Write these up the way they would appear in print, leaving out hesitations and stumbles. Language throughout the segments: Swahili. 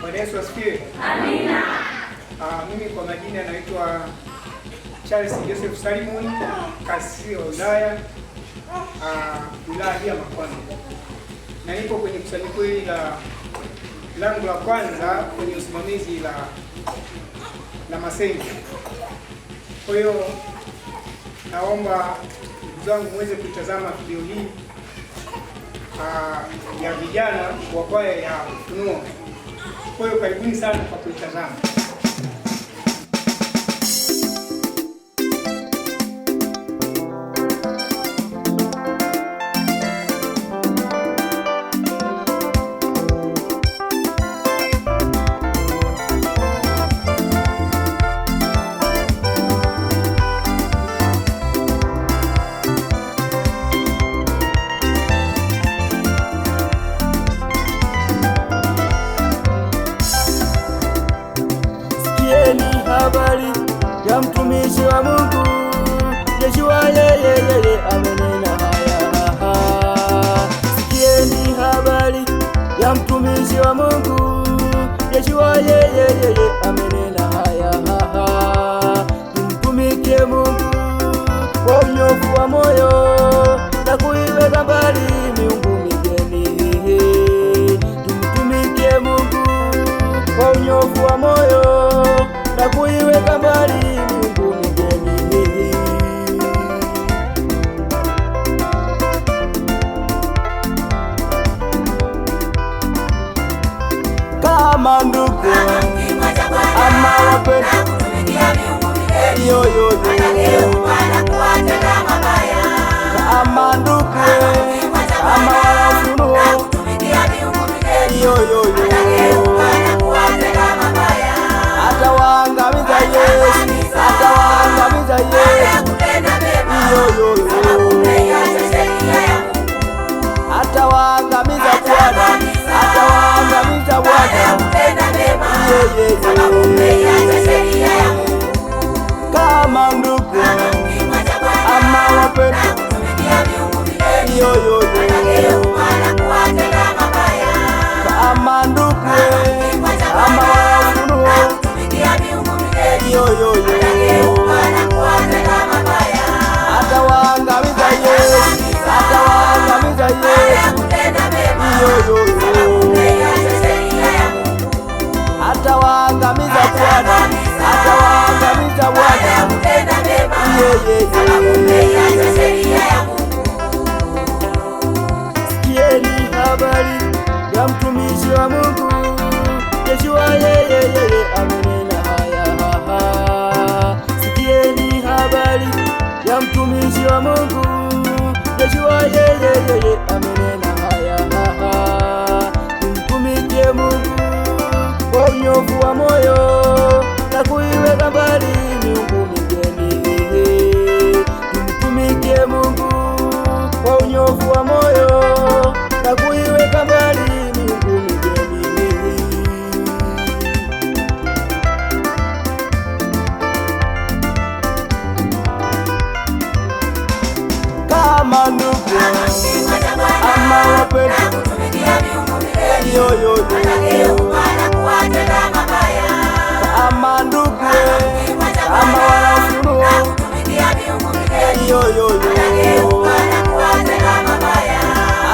Bwana Yesu asifiwe. Amina. Mimi kwa majina naitwa Charles Joseph Salimon, kasisi wa wilaya ya Makwanda, na nipo kwenye kusanyiko hili langu la kwanza kwenye usimamizi la Masengi. Kwa hiyo naomba ndugu zangu muweze kutazama video hii ya vijana wa kwaya ya Ufunuo. Kwa hiyo karibuni sana kwa kuitazama. Habari ya mtumishi wa Mungu Yeshua, yeye amenena haya. Sikieni habari ya mtumishi wa Mungu Yeshua, yeye amenena haya. Tumtumikie Mungu kwa unyofu wa moyo na kuiweka mbali miungu migeni. Tumtumikie Mungu kwa unyofu wa moyo na kuiweka mbali miungu migeni. Kama ndugu ama wapendwa, kama ndugu ama wafunuo, atawaangamiza Yesu, atawaangamiza Yesu, atawaangamiza Bwana, atawaangamiza Bwana, kama ndugu ama wapendwa, kama ndugu ama wafunuo, atawaangamiza Yesu, atawaangamiza Yesu, atawaangamiza Bwana, atawaangamiza Bwana, Sikieni habari ya mtumishi wa Mungu Yeshua, yeye amenena haya. Sikieni habari ya mtumishi wa Mungu Yeshua, yeye amenena haya. Tumtumikie Mungu kwa unyofu wa moyo na kuiweka mbali miungu migeni. Tumtumikie Mungu kwa unyofu wa moyo na kuiweka mbali miungu migeni. Kama ndugu ama wapendwa, kama ndugu ama wafunuo,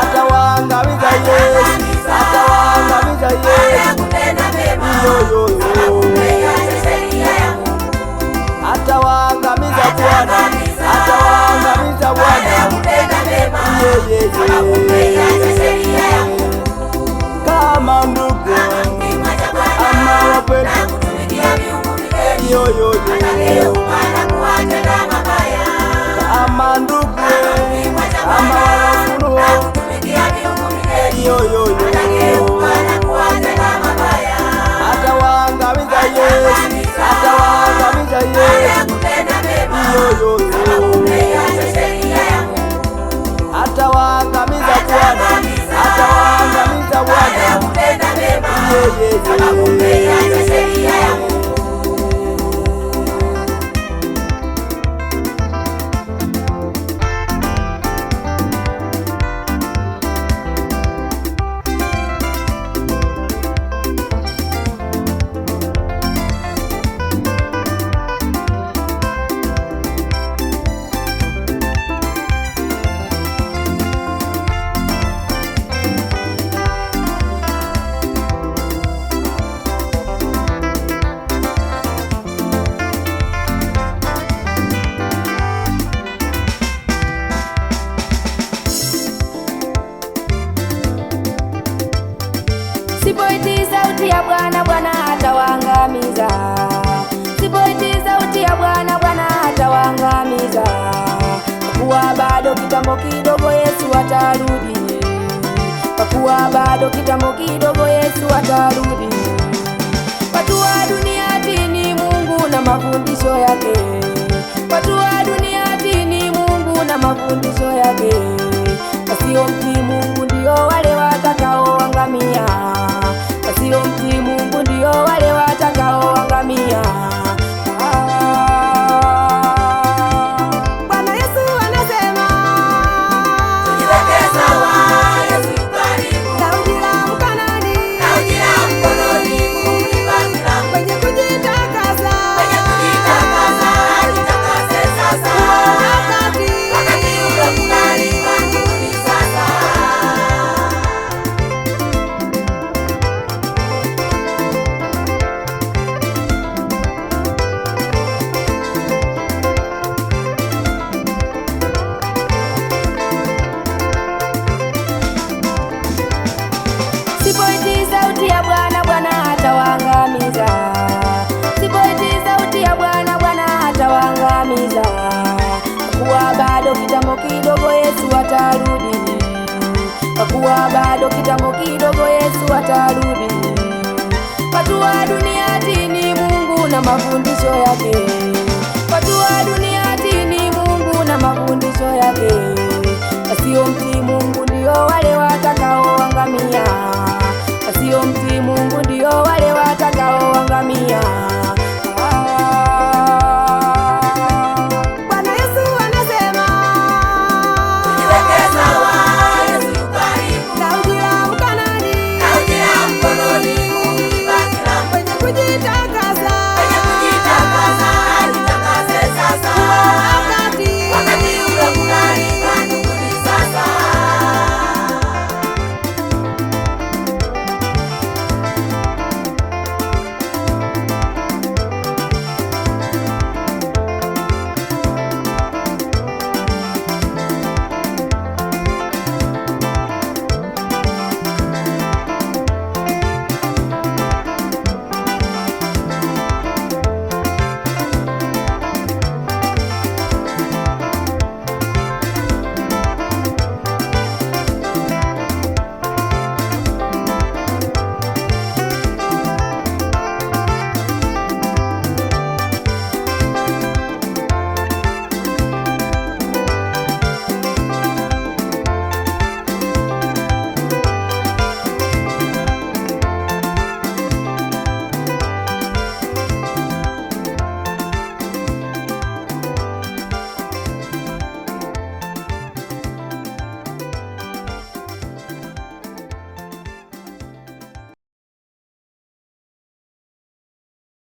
atawaangamiza Yesu, atawaangamiza Yesu, atawaangamiza Bwana, atawaangamiza Bwana, kama ndugu Sipoitii sauti ya Bwana, Bwana atawaangamiza. Sipoitii sauti ya Bwana, Bwana atawaangamiza. Kwa kuwa bado kitambo kidogo Yesu atarudi. Kwa kuwa bado kitambo kidogo Yesu atarudi. Watu wa dunia tini Mungu na mafundisho yake. Watu wa dunia tini Mungu na mafundisho yake. Wasiomtii Mungu ndio wale watakaoangamia. Wasiomtii Mungu ndio wale watakaoangamia. Bwana Yesu anasema, tujiweke sawa, Yesu karibu. Na ujira mkononi, Mungu ni bakila. Kwenye kujitakasa, jitakase sasa. Wakati umekubali, ni sasa. Sipoitii sauti ya Bwana, Bwana atawaangamiza. Sipoitii sauti ya Bwana, Bwana atawaangamiza. Kwa kuwa bado kitambo kidogo Yesu atarudi. Kwa kuwa bado kitambo kidogo Yesu atarudi. Watu wa dunia tini Mungu na mafundisho yake. Watu wa dunia tini Mungu na mafundisho yake. Wasiomtii Mungu ndio wale watakaoangamia.